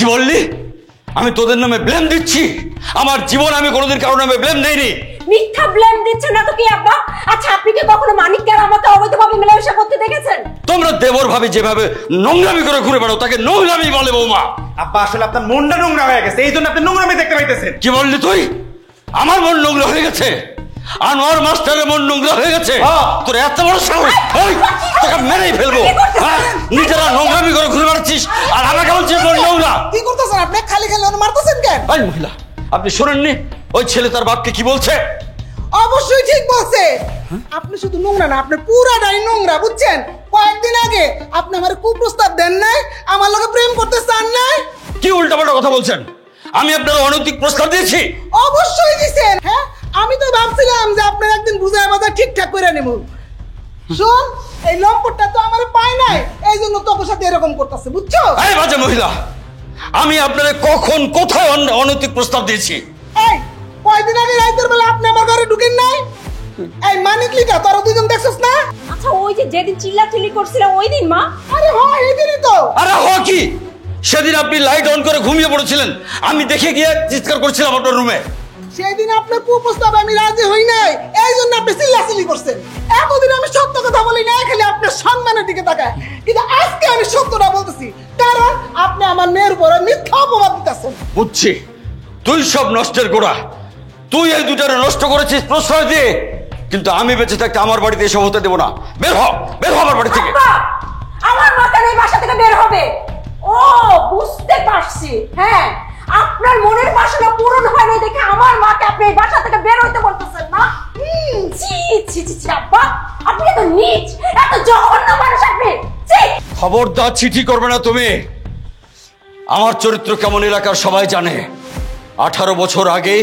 কি বললি? আমি তোদের নামে ব্লেম দিচ্ছি? আমার জীবন আমি কোনোদিন কারোর নামে ব্লেম দেইনি। মিথ্যা ব্লেম দিচ্ছেন না তো কি আব্বা? আচ্ছা আপনি কি কখনো মানিককে আর আমাকে অবৈধভাবে মেলামেশা করতে দেখেছেন? তোমরা দেবর ভাবি যেভাবে নোংরামি করে ঘুরে বেড়াও তাকে নোংরামি বলে বৌমা। আব্বা আসলে আপনার মনটা নোংরা হয়ে গেছে, এই জন্য আপনি নোংরামি দেখতে পাইতেছেন। কি বললি তুই? আমার মন নোংরা হয়ে গেছে? আনোয়ার মাস্টারের মন নোংরা হয়ে গেছে? তোর এত বড় সাহস! তোকে মেরেই ফেলবো। নিজেরা নোংরামি করে ঘুরে বেড়াচ্ছিস আর আমাকে বলছিস মন নোংরা। কি করতেছেন আপনি? খালি খালি ওর মারতেছেন কেন? এই মহিলা, আপনি শোনেননি ওই ছেলে তার বাপকে কি বলছে? অবশ্যই ঠিক বলছে। আপনি শুধু নোংরা না, আপনি পুরাটাই নোংরা, বুঝছেন? কয়েকদিন আগে আপনি আমার কুপ্রস্তাব দেন নাই, আমার লগে প্রেম করতে চান নাই। কি উল্টাপাল্টা কথা বলছেন? আমি আপনার অনৈতিক প্রস্তাব দিয়েছি? অবশ্যই দিছেন। হ্যাঁ, আমি তো ভাবছিলাম যে আপনার একদিন বুঝায় বাজার ঠিকঠাক করে নেব। শোন, এই লম্পটটা তো আমার পায় নাই, এই জন্য তোর সাথে এরকম করতেছে, বুঝছো? এই বাজে মহিলা, আমি আপনার কখন কোথায় অনৈতিক প্রস্তাব দিয়েছি? এই কয়দিন আগে রাতের বেলা আপনি আমার ঘরে ঢুকেন নাই? এই মানিক লিখা তোরা দুজন দেখছস না? আচ্ছা ওই যে যেদিন চিল্লাচিল্লি করছিল ওই দিন মা? আরে হয় এই দিনই তো। আরে হ কি, সেদিন আপনি লাইট অন করে ঘুমিয়ে পড়েছিলেন, আমি দেখে গিয়ে চিৎকার করছিলাম আপনার রুমে। সেদিন আপনার কুপ্রস্তাবে আমি রাজি হই নাই, এই জন্য আপনি চিল্লাচিল্লি করছেন। এতদিন আমি সত্য কথা বলি না, খালি আপনার সম্মানের দিকে তাকায়। কিন্তু আজকে আমি সত্যটা বলতেছি, কারণ আপনি আমার মেয়ের উপরে মিথ্যা অপবাদ দিতেছেন। বুঝছি, তুই সব নষ্টের গোড়া। তুই এই দুটারে নষ্ট করেছিস প্রশ্রয় দিয়ে, কিন্তু আমি বেঁচে থাকতে আমার বাড়িতে এসব হতে দেবো না। বের হ, বের হ আমার বাড়ি থেকে। আমার মা কেন এই বাসা থেকে বের হবে? ও বুঝতে পারছি, হ্যাঁ আপনার মনের বাসনা পূরণ হয় না দেখে আমার মাকে আপনি এই বাসা থেকে বের হইতে বলতেছেন না? জি জি জি আব্বা, আপনি এত নীচ, এত জঘন্য মানুষ আপনি। খবরদার চিঠি করবে না তুমি। আমার চরিত্র কেমন এলাকার সবাই জানে। 18 বছর আগে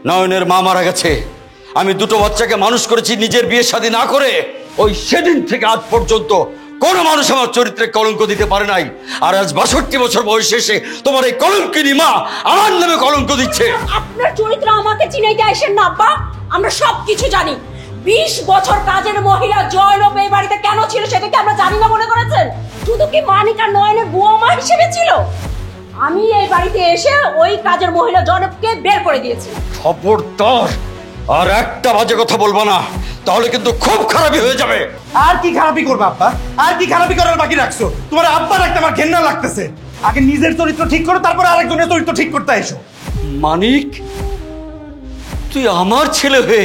নয়নের মা মারা গেছে। আমি দুটো বাচ্চাকে মানুষ করেছি নিজের বিয়ে শাদী না করে। ওই সেদিন থেকে আজ পর্যন্ত কোন মানুষ আমার চরিত্রে কলঙ্ক দিতে পারে নাই। আর আজ 62 বছর বয়সে এসে তোমার এই কলঙ্কিনী মা আমার নামে কলঙ্ক দিচ্ছে। আপনার চরিত্র আমাকে চিনাইতে আসেন না আব্বা, আমরা সব কিছু জানি। 20 বছর কাজের মহিলা জয়নব এই বাড়িতে কেন ছিল সেটা কি আমরা জানি না মনে করেছেন? শুধু কি মানিক আর নয়নের বুয়া মা হিসেবে ছিল? আমি এই বাড়িতে এসে ওই কাজের মহিলা জয়নবকে বের করে দিয়েছি। খবরদার আর একটা বাজে কথা বলবা না, তাহলে কিন্তু খুব খারাপই হয়ে যাবে। আর কি খারাপি করবে আব্বা? আর কি খারাপি করার বাকি রাখছো? তোমার আব্বা রাখতে আমার ঘেন্না লাগতেছে। আগে নিজের চরিত্র ঠিক করো, তারপর আরেকজনের চরিত্র ঠিক করতে এসো। মানিক, তুই আমার ছেলে হয়ে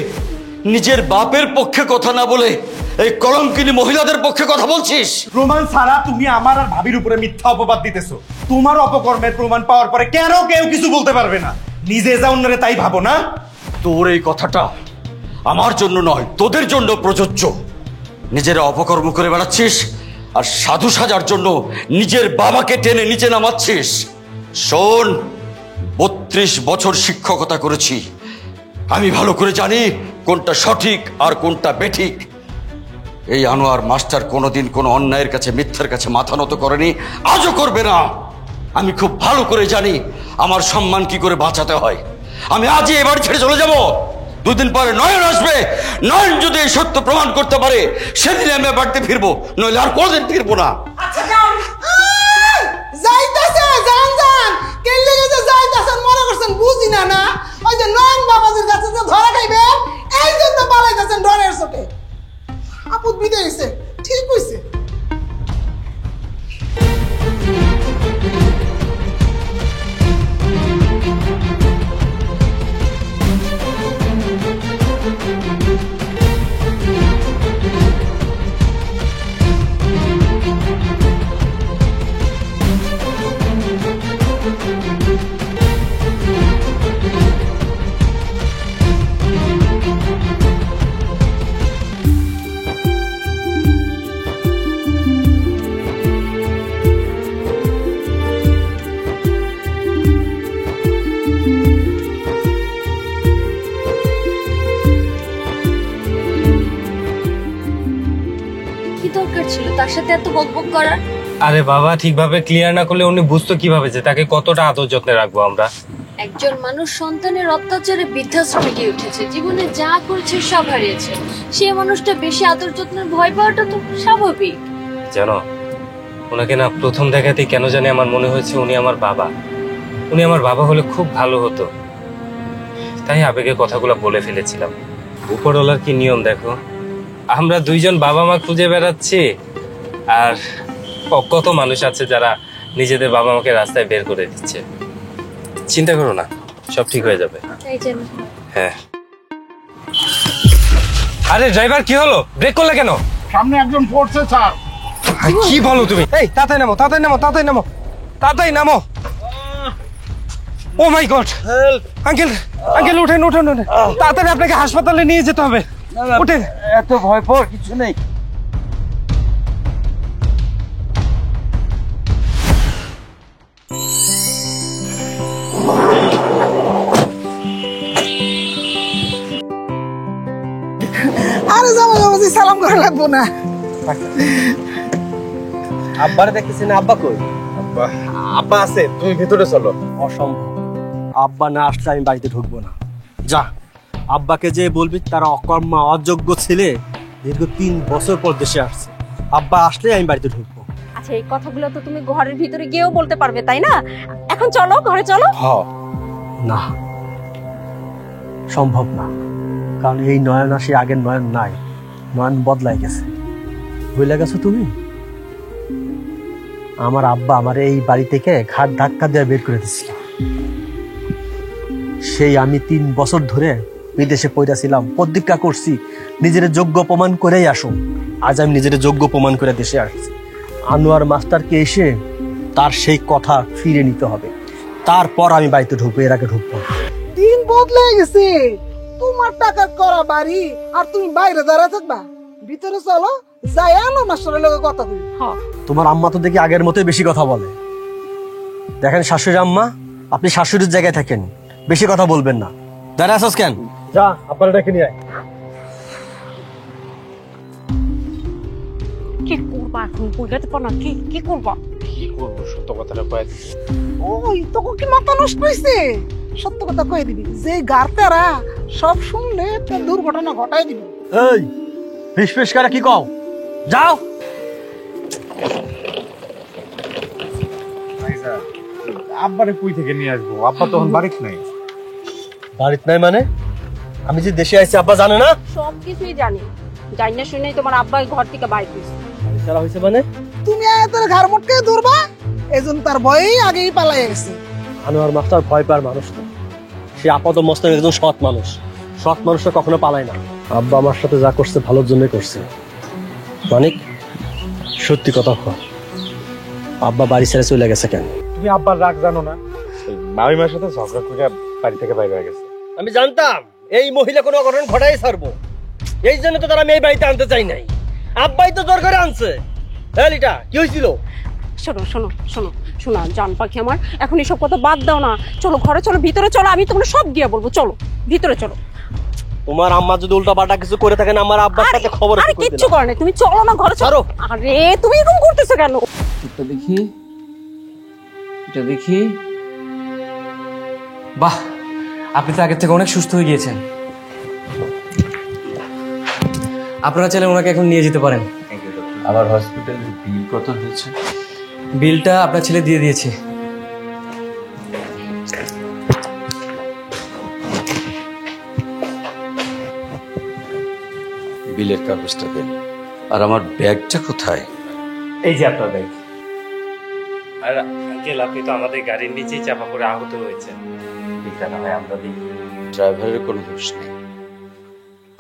নিজের বাপের পক্ষে কথা না বলে এই কলঙ্কিনী মহিলাদের পক্ষে কথা বলছিস? প্রমাণ ছাড়া তুমি আমার আর ভাবির উপরে মিথ্যা অপবাদ দিতেছো। তোমার অপকর্মের প্রমাণ পাওয়ার পরে কেন কেউ কিছু বলতে পারবে না? নিজে যা অন্যরে তাই ভাবো না? তোর এই কথাটা আমার জন্য নয়, তোদের জন্য প্রযোজ্য। নিজেরা অপকর্ম করে বেড়াচ্ছিস আর সাধু সাজার জন্য নিজের বাবাকে টেনে নিচে নামাচ্ছিস। শোন, 32 বছর শিক্ষকতা করেছি, আমি ভালো করে জানি কোনটা সঠিক আর কোনটা বেঠিক। এই আনোয়ার মাস্টার কোনোদিন কোনো অন্যায়ের কাছে, মিথ্যার কাছে মাথা নত করেনি, আজও করবে না। আমি খুব ভালো করে জানি আমার সম্মান কি করে বাঁচাতে হয়। আমি আজই এ বাড়ি ছেড়ে চলে যাব। 2 দিন পরে নয়ন আসবে। নয়ন যদি এই সত্য প্রমাণ করতে পারে সেদিন আমি বাড়িতে ফিরবো, নইলে আর কোনোদিন ফিরবো না। আচ্ছা যাও। যাইতাছে, যান যান। কেন লেগে যে যাইতাছেন মনে করছেন বুঝি না না? ওই যে নয়ন বাবাজির কাছে যে ধরা খাইবে, এই জন্য পালাইতাছেন ডরের চোটে। আপদ বিদে হইছে, ঠিক হইছে। তার সাথে এত বকবক করার? আরে বাবা, ঠিকভাবে ক্লিয়ার না করলে উনি বুঝতো কিভাবে যে তাকে কতটা আদর যত্নে রাখবো আমরা। একজন মানুষ সন্তানের অত্যাচারে বৃদ্ধাশ্রমে গিয়ে উঠেছে, জীবনে যা করেছে সব হারিয়েছে, সেই মানুষটা বেশি আদর যত্নের ভয় পাওয়াটা তো স্বাভাবিক। জানো, ওনাকে না প্রথম দেখাতেই কেন জানি আমার মনে হয়েছে উনি আমার বাবা। উনি আমার বাবা হলে খুব ভালো হতো, তাই আবেগে কথাগুলো বলে ফেলেছিলাম। উপরওয়ালার কি নিয়ম দেখো, আমরা দুইজন বাবা মা খুঁজে বেড়াচ্ছি, আর কত মানুষ আছে যারা নিজেদের বাবা মাকে রাস্তায় বের করে দিচ্ছে। চিন্তা করো না, সব ঠিক হয়ে যাবে। এই যে হ্যাঁ। আরে ড্রাইভার, কি হলো? ব্রেক করলে কেন? সামনে একজন পড়ছে স্যার। কি বলো তুমি? এই তাড়াতাড়ি নামো, তাড়াতাড়ি নামো, তাড়াতাড়ি নামো, তাড়াতাড়ি নামো। ও মাই গড, আঙ্কেল, আঙ্কেল উঠেন উঠেন উঠেন, তাড়াতাড়ি আপনাকে হাসপাতালে নিয়ে যেতে হবে। উঠেন। এত ভয় পাওয়ার কিছু নেই। আরে জামাই সালাম করা লাগবো না। আব্বারে দেখতেছি না, আব্বা কই? আব্বা আছে, তুমি ভিতরে চলো। অসম্ভব, আব্বা না আসলে আমি বাড়িতে ঢুকবো না। যা, আব্বাকে যে বলবি তারা অকর্মা অযোগ্য ছেলে, দীর্ঘ 3 বছর পর দেশে আসছে। আব্বা আসলে আমি বাড়িতে ঢুকবো। আচ্ছা, এই কথাগুলো তো তুমি ঘরের ভিতরে গিয়েও বলতে পারবে, তাই না? এখন চলো, ঘরে চলো। না, সম্ভব না, কারণ এই নয়ন আসে আগের নয়ন নাই, নয়ন বদলাই গেছে। বুঝলে গেছো তুমি? আমার আব্বা আমার এই বাড়ি থেকে ঘাট ধাক্কা দিয়ে বের করে দিচ্ছিল। সেই আমি 3 বছর ধরে বিদেশে পড়েছিলাম, প্রতিজ্ঞা করছি নিজের যোগ্য প্রমাণ করেই আসুন। আজ আমি নিজের যোগ্য প্রমাণ করে দেশে আসছি। আনোয়ার মাস্টারকে এসে তার সেই কথা ফিরে নিতে হবে, তারপর আমি বাড়িতে ঢুকবো, এর আগে ঢুকবো না। দিন বদলে গেছে, তোমার টাকা করা বাড়ি আর তুমি বাইরে দাঁড়া থাকবা। ভিতরে চলো, যাই আনো মাস্টারের লগে কথা বলি। তোমার আম্মা তো দেখি আগের মতোই বেশি কথা বলে। দেখেন শাশুড়ি আম্মা, আপনি শাশুড়ির জায়গায় থাকেন, বেশি কথা বলবেন না। দাঁড়া আসস কেন? যা, আপনারা ডেকে নিয়ে আয়। কি করবা এখন? বুঝতে পারো না কি করবা? কি করবো, সত্য কথাটা কয়ে দিচ্ছি। ওই তোকে কি মাথা নষ্ট হয়েছে? সত্য কথা কয়ে দিবি, যে গার্তেরা সব শুনলে তোর দুর্ঘটনা ঘটাই দিবি। এই ফিস ফিস করে কি কও? যাও। আব্বারে কই থেকে নিয়ে আসবো? আব্বা তখন বাড়িতে নাই। বাড়িতে নাই মানে? আমি যে দেশে আইছি আব্বা জানে না? সবকিছুই জানি, জানি না শুনেই তোমার আব্বা ঘর থেকে বাইর হয়েছে। সারা হয়েছে মানে? তুমি আয়াতের ঘর মোটকে ধরবা, এজন্য তার ভয়েই আগেই পালাই গেছে। আনোয়ার মাস্টার ভয় পাওয়ার মানুষ না, সে আপাত মস্তক একজন সৎ মানুষ। সৎ মানুষরা কখনো পালায় না। আব্বা আমার সাথে যা করছে ভালোর জন্যই করছে। মানিক, সত্যি কথা কও, আব্বা বাড়ি ছেড়ে চলে গেছে কেন? তুমি আব্বার রাগ জানো না? মামিমার সাথে ঝগড়া করে বাড়ি থেকে বাইরে হয়ে গেছে। আমি জানতাম এই মহিলা কোনো অঘটন ঘটাই ছাড়বো, এই জন্য তো তারা মেয়ে বাড়িতে আনতে চাই নাই। আব্বাই তো জোর করে আনছে। হ্যাঁ লিটা, কি হয়েছিল? শোনো শোনো শোনো শোনা জান পাখি আমার, এখন এসব কথা বাদ দাও না। চলো ঘরে চলো, ভিতরে চলো, আমি তোমরা সব গিয়ে বলবো। চলো ভিতরে চলো। তোমার আম্মা যদি উল্টা পাল্টা কিছু করে থাকেন আমার আব্বার সাথে খবর আরে কিচ্ছু করে না, তুমি চলো না ঘরে চলো। আরে তুমি এরকম করতেছো কেন? এটা দেখি, এটা দেখি। বাহ, আপনি তো আগের থেকে অনেক সুস্থ হয়ে গিয়েছেন। আপনারা চাইলে ওনাকে এখন নিয়ে যেতে পারেন। আমার হসপিটালের বিল কত হয়েছে? বিলটা আপনার ছেলে দিয়ে দিয়েছে। বিলের কাগজটা দেন। আর আমার ব্যাগটা কোথায়? এই যে আপনার ব্যাগ। আর আঙ্কেল, আপনি তো আমাদের গাড়ির নিচেই চাপা পড়ে আহত হয়েছেন। বিলটা না হয় আমরা দিই। ড্রাইভারের কোনো দোষ নেই,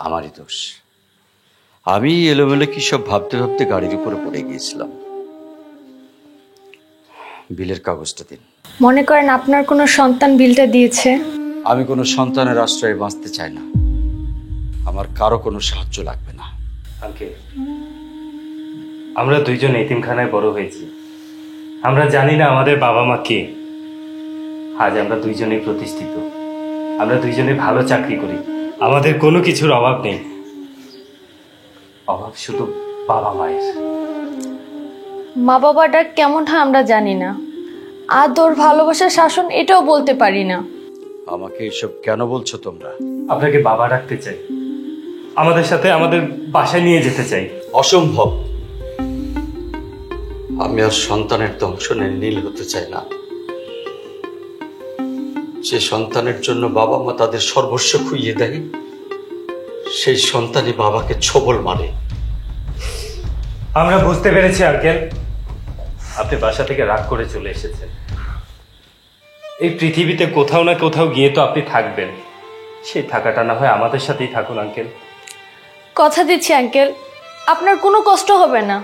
আমারই দোষ। আমি এলোমেলো কি সব ভাবতে ভাবতে গাড়ির উপরে পড়ে গিয়েছিলাম। বিলের কাগজটা দিন। মনে করেন আপনার কোনো সন্তান বিলটা দিয়েছে। আমি কোনো সন্তানের আশ্রয়ে বাঁচতে চাই না, আমার কারো কোনো সাহায্য লাগবে না। আঙ্কেল, আমরা দুইজন এতিমখানায় বড় হয়েছি। আমরা জানি না আমাদের বাবা মা কে। আজ আমরা দুইজনেই প্রতিষ্ঠিত, আমরা দুইজনে ভালো চাকরি করি, আমাদের কোনো কিছুর অভাব নেই। অভাব শুধু বাবা মায়ের। মা বাবাটা কেমন হয় আমরা জানি না, আদর ভালোবাসা শাসন এটাও বলতে পারি না। আমাকে এসব কেন বলছো তোমরা? আপনাকে বাবা রাখতে চাই, আমাদের সাথে আমাদের বাসায় নিয়ে যেতে চাই। অসম্ভব। আমি আর সন্তানের দংশনে নীল হতে চাই না। যে সন্তানের জন্য বাবা মা তাদের সর্বস্ব খুইয়ে দেয়, সেই সন্তানই বাবাকে ছোবল মারে। আমরা বুঝতে পেরেছি আঙ্কেল, আপনি বাসা থেকে রাগ করে চলে এসেছেন। এই পৃথিবীতে কোথাও না কোথাও গিয়ে তো আপনি থাকবেন, সেই থাকাটা না হয় আমাদের সাথেই থাকুন আঙ্কেল। কথা দিচ্ছি আঙ্কেল, আপনার কোনো কষ্ট হবে না,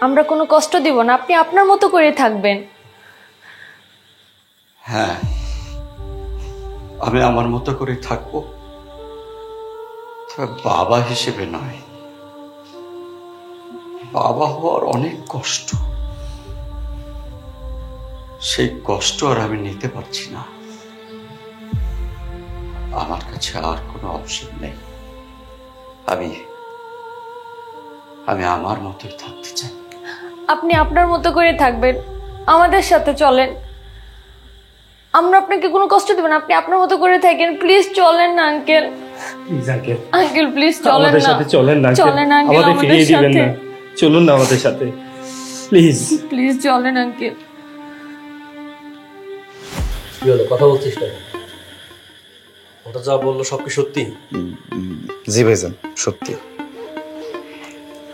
আমরা কোনো কষ্ট দিব না, আপনি আপনার মতো করে থাকবেন। হ্যাঁ, আমি আমার মতো করে থাকবো, তবে বাবা হিসেবে নয়। বাবা হওয়ার অনেক কষ্ট, সেই কষ্ট আর আমি নিতে পারছি না। আমার কাছে আর কোনো অপশন নেই। আমি আমার মতোই থাকতে চাই। আপনি আপনার মতো করে থাকবেন, আমাদের সাথে চলেন, আমরা আপনাকে কোনো কষ্ট দেব না, আপনি আপনার মতো করে থাকেন। প্লিজ চলেন না uncle, please uncle, uncle please চলেন আমাদের না, সাথে চলেন না, চলেন আঙ্কেল, আমাদের ফিরিয়ে দিবেন সাথে না, চলুন না আমাদের সাথে প্লিজ। প্লিজ চলেন আঙ্কেল। কি হলো, কথা বলছিস না? ওটা যা বললো সব কি সত্যি? জি ভাইজান, সত্যি।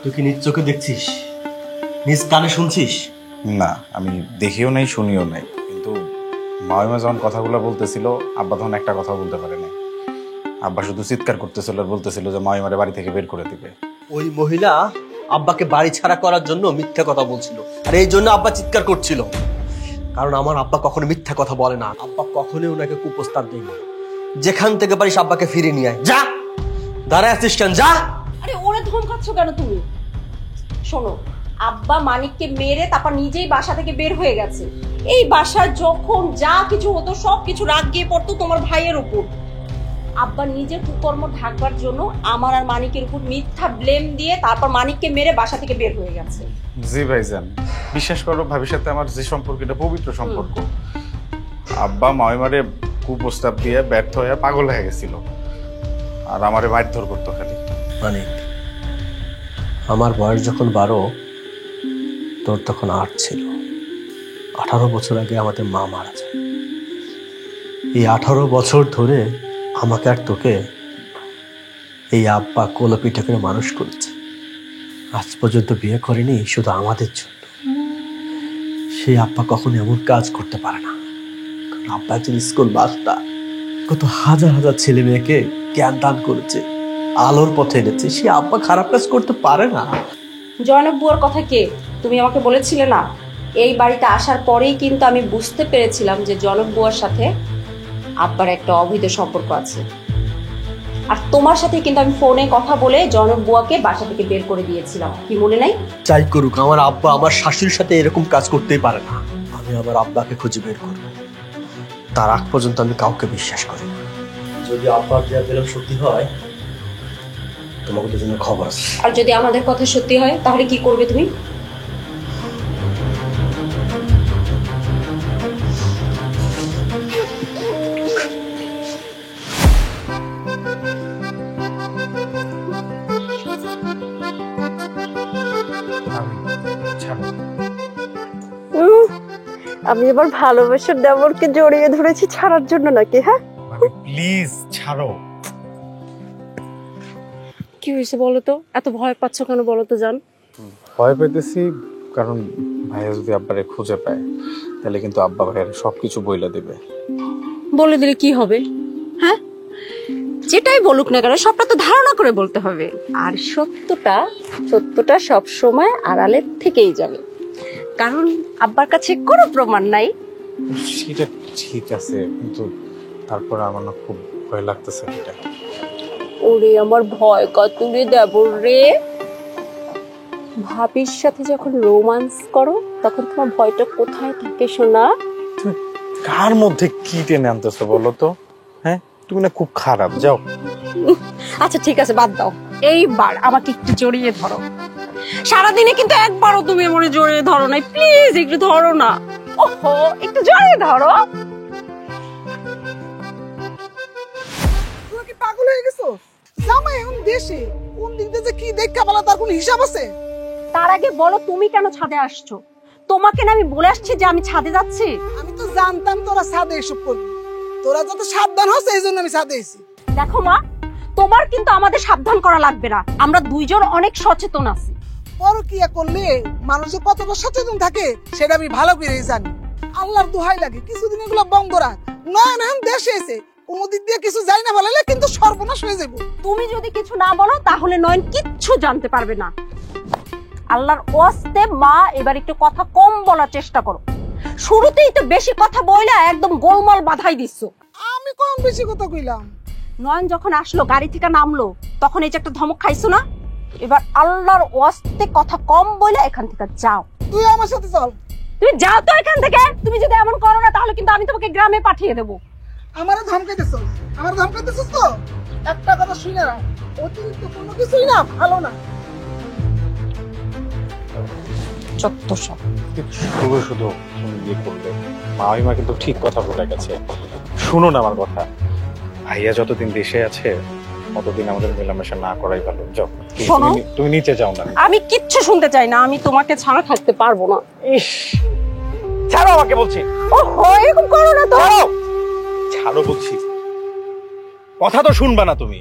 তুই কি নিজ চোখে দেখছিস, নিজ কানে শুনছিস? না, আমি দেখিও নাই, শুনিও নাই, কিন্তু মামিমা যখন কথাগুলো বলতেছিল, আব্বা তখন একটা কথা বলতে পারে নাই। আব্বা শুধু চিৎকার করতেছিল আর বলতেছিল যে মামিমারে বাড়ি থেকে বের করে দিবে। ওই মহিলা আব্বাকে বাড়ি ছাড়া করার জন্য মিথ্যা কথা বলছিল, আর এই জন্য আব্বা চিৎকার করছিল। কারণ আমার আব্বা কখনো মিথ্যা কথা বলে না, আব্বা কখনোই ওনাকে কুপ্রস্তাব দেয় না। যেখান থেকে পারিস আব্বাকে ফিরে নিয়ে আয়। যা, দাঁড়ায় আছিস কেন, যা। আরে ওরে ধমকাচ্ছ কেন তুমি? শোনো, আব্বা মানিককে মেরে তারপর নিজেই বাসা থেকে বের হয়ে গেছে। এই বাসার যখন যা কিছু হতো সব কিছু রাগ গিয়ে পড়তো তোমার ভাইয়ের উপর। আব্বা নিজের কুকর্ম ঢাকবার জন্য আমার আর মানিকের উপর মিথ্যা ব্লেম দিয়ে তারপর মানিককে মেরে বাসা থেকে বের হয়ে গেছে। জি ভাইজান, বিশ্বাস করো ভাবির সাথে আমার যে সম্পর্ক, এটা পবিত্র সম্পর্ক। আব্বা মামিমারে কুপ্রস্তাব দিয়ে ব্যর্থ হয়ে পাগল হয়ে গেছিল, আর আমারে মারধর করতো খালি। মানে আমার বয়স যখন 12, তোর তখন 8 ছিল। 18 বছর আগে আমাদের মা মারা যায়। এই 18 বছর ধরে আমাকে আর তোকে এই আব্বা কোলে পিঠে করে মানুষ করেছে। আজ পর্যন্ত বিয়ে করেনি শুধু আমাদের জন্য। সেই আব্বা কখনো এমন কাজ করতে পারে না, কারণ আব্বা একজন স্কুল মাস্টার। কত হাজার হাজার ছেলে মেয়েকে জ্ঞান দান করেছে, আলোর পথে এনেছে। সে আব্বা খারাপ কাজ করতে পারে না। জয়নব বুয়ার কথা কে তুমি আমাকে বলেছিলে না? এই বাড়িতে আসার পরেই কিন্তু আমি বুঝতে পেরেছিলাম যে জয়নব বুয়ার সাথে আব্বার একটা অবৈধ সম্পর্ক আছে। আর তোমার সাথে কিন্তু আমি ফোনে কথা বলে জয়নব বুয়াকে বাসা থেকে বের করে দিয়েছিলাম, কি মনে নাই? চাই করুক, আমার আব্বা আমার শাশুড়ির সাথে এরকম কাজ করতেই পারে না। আমি আমার আব্বাকে খুঁজে বের করব, তার আগ পর্যন্ত আমি কাউকে বিশ্বাস করি না। যদি আব্বার যা বেরোম সত্যি হয়, তোমাকে দুজনে খবর আছে। আর যদি আমাদের কথা সত্যি হয় তাহলে কি করবে তুমি? আমি এবার ভালোবাসার দেবরকে জড়িয়ে ধরেছি ছাড়ার জন্য নাকি? হ্যাঁ, প্লিজ ছাড়ো। কি হয়েছে বলো তো? এত ভয় পাচ্ছ কেন বলো তো জান? ভয় পেতেছি কারণ ভাইয়া যদি আব্বারে খুঁজে পায়, তাহলে কিন্তু আব্বা ভাইয়ের সবকিছু বইলা দিবে। বলে দিলে কি হবে? হ্যাঁ, যেটাই বলুক না কেন সবটা তো ধারণা করে বলতে হবে। আর সত্যটা সব সময় আড়ালে থেকেই যাবে, কারণ আব্বার কাছে কোনো প্রমাণ নাই। সেটা ঠিক আছে, কিন্তু তারপর আমার না খুব ভয় লাগতেছে। এটা ওরে আমার ভয় কতুরে দেবর রে। ভাবির সাথে যখন রোমান্স করো তখন তোমার ভয়টা কোথায় থাকে সোনা? কার মধ্যে কি টেনে আনতেছো বলো তো? হ্যাঁ, তুমি না খুব খারাপ। যাও। আচ্ছা ঠিক আছে, বাদ দাও। এইবার আমাকে একটু জড়িয়ে ধরো। সারাদিনে কিন্তু একবারও তুমি মনে জড়িয়ে ধরো নাই। প্লিজ একটু ধরো না। ওহো, একটু জড়িয়ে ধরো। তুই কি পাগল হয়ে গেছো? জামাই এখন দেশে, কোন দিক দিয়ে যে কি দেখা বলা তার কোনো হিসাব আছে? তার আগে বলো তুমি কেন ছাদে আসছো? তোমাকে না আমি বলে আসছি যে আমি ছাদে যাচ্ছি? আমি তো জানতাম তোরা ছাদে এসব করবি। তোরা যত সাবধান হস এই জন্য আমি সাথে এসেছি। দেখো মা, তোমার কিন্তু আমাদের সাবধান করা লাগবে না, আমরা দুইজন অনেক সচেতন আছি। পরকিয়া করলে মানুষ যে কতটা সচেতন থাকে সেটা আমি ভালো করে জানি। আল্লাহর দোহাই লাগে কিছুদিন এগুলো বন্ধ রাখ। নয়ন এখন দেশে এসে কোনো দিক দিয়ে কিছু যাই না বলালে কিন্তু সর্বনাশ হয়ে যাবো। তুমি যদি কিছু না বলো তাহলে নয়ন কিচ্ছু জানতে পারবে না। আল্লাহর ওয়াস্তে মা, এবার একটু কথা কম বলার চেষ্টা করো। শুরুতেই তো বেশি কথা বইলা একদম গোলমাল বাধাই দিচ্ছ। আমি কোন বেশি কথা কইলাম? নয়ন যখন আসলো গাড়ি থেকে নামলো তখন এই যে একটা ধমক খাইছো না, এবার আল্লাহর ওয়াস্তে কথা কম বইলা এখান থেকে যাও। তুই আমার সাথে চল। তুমি যাও তো এখান থেকে। তুমি যদি এমন করো না তাহলে কিন্তু আমি তোমাকে গ্রামে পাঠিয়ে দেবো। আমারে ধমকাইতেছ? আমার ধমকাইতেছিস তো? একটা কথা শুনে রাখ, অতিরিক্ত কোনো কিছুই না ভালো না। চত্ব সব। শুধু শুধু তুমি ইয়ে করলে, মামিমা কিন্তু ঠিক কথা বলে গেছে। শুনুন আমার কথা, ভাইয়া যতদিন দেশে আছে ততদিন আমাদের মেলামেশা না করাই ভালো। যাও শোনো, তুমি নিচে যাও না। আমি কিচ্ছু শুনতে চাই না, আমি তোমাকে ছাড়া থাকতে পারবো না। ইস, ছাড়ো আমাকে বলছি। ও হয় এরকম করো না তো। ছাড়ো বলছি, কথা তো শুনবা না তুমি।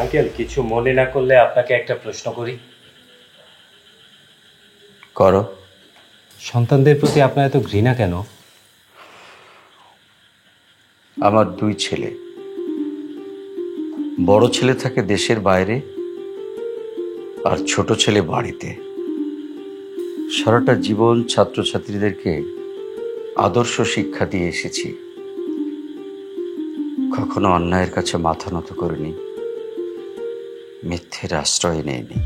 আঙ্কেল, কিছু মনে না করলে আপনাকে একটা প্রশ্ন করি। করো। সন্তানদের প্রতি আপনার এত ঘৃণা কেন? আমার দুই ছেলে, বড় ছেলে থাকে দেশের বাইরে আর ছোট ছেলে বাড়িতে। সারাটা জীবন ছাত্রছাত্রীদেরকে আদর্শ শিক্ষা দিয়ে এসেছি, কখনো অন্যায়ের কাছে মাথা নত করিনি, মিথ্যের আশ্রয় নেইনি।